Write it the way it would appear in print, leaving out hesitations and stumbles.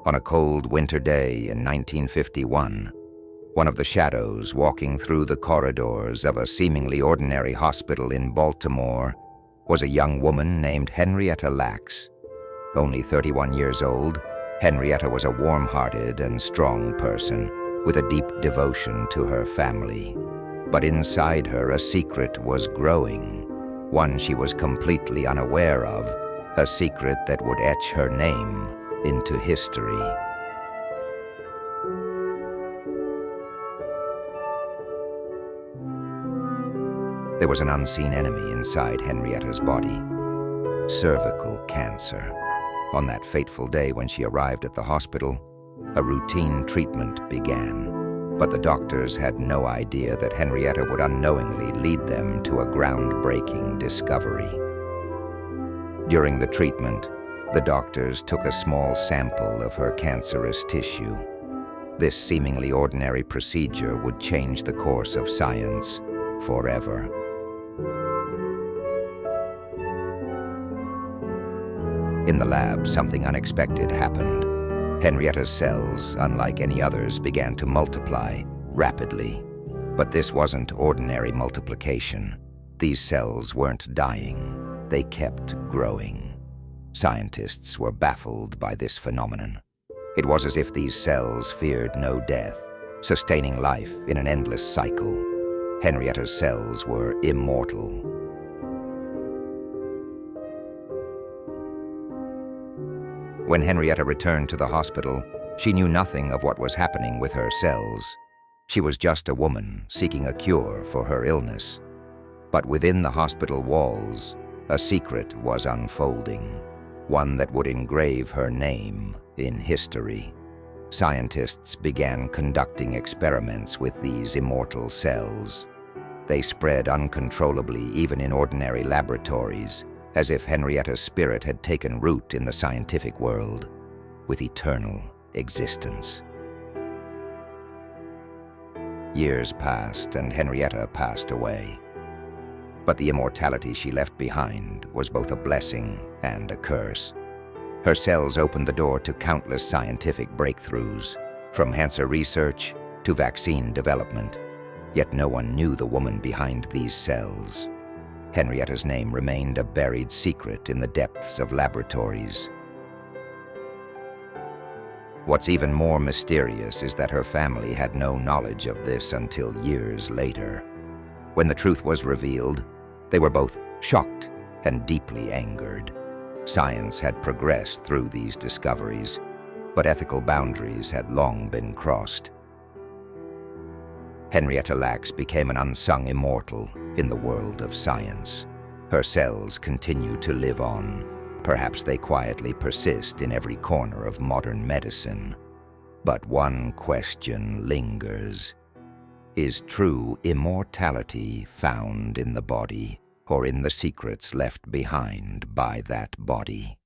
On a cold winter day in 1951, one of the shadows walking through the corridors of a seemingly ordinary hospital in Baltimore was a young woman named Henrietta Lacks. Only 31 years old, Henrietta was a warm-hearted and strong person with a deep devotion to her family. But inside her, a secret was growing, one she was completely unaware of, a secret that would etch her name into history. There was an unseen enemy inside Henrietta's body: cervical cancer. On that fateful day when she arrived at the hospital, a routine treatment began. But the doctors had no idea that Henrietta would unknowingly lead them to a groundbreaking discovery. During the treatment, the doctors took a small sample of her cancerous tissue. This seemingly ordinary procedure would change the course of science forever. In the lab, something unexpected happened. Henrietta's cells, unlike any others, began to multiply rapidly. But this wasn't ordinary multiplication. These cells weren't dying. They kept growing. Scientists were baffled by this phenomenon. It was as if these cells feared no death, sustaining life in an endless cycle. Henrietta's cells were immortal. When Henrietta returned to the hospital, she knew nothing of what was happening with her cells. She was just a woman seeking a cure for her illness. But within the hospital walls, a secret was unfolding, one that would engrave her name in history. Scientists began conducting experiments with these immortal cells. They spread uncontrollably even in ordinary laboratories, as if Henrietta's spirit had taken root in the scientific world with eternal existence. Years passed and Henrietta passed away. But the immortality she left behind was both a blessing and a curse. Her cells opened the door to countless scientific breakthroughs, from cancer research to vaccine development. Yet no one knew the woman behind these cells. Henrietta's name remained a buried secret in the depths of laboratories. What's even more mysterious is that her family had no knowledge of this until years later. When the truth was revealed, they were both shocked and deeply angered. Science had progressed through these discoveries, but ethical boundaries had long been crossed. Henrietta Lacks became an unsung immortal in the world of science. Her cells continue to live on. Perhaps they quietly persist in every corner of modern medicine. But one question lingers. Is true immortality found in the body, or in the secrets left behind by that body?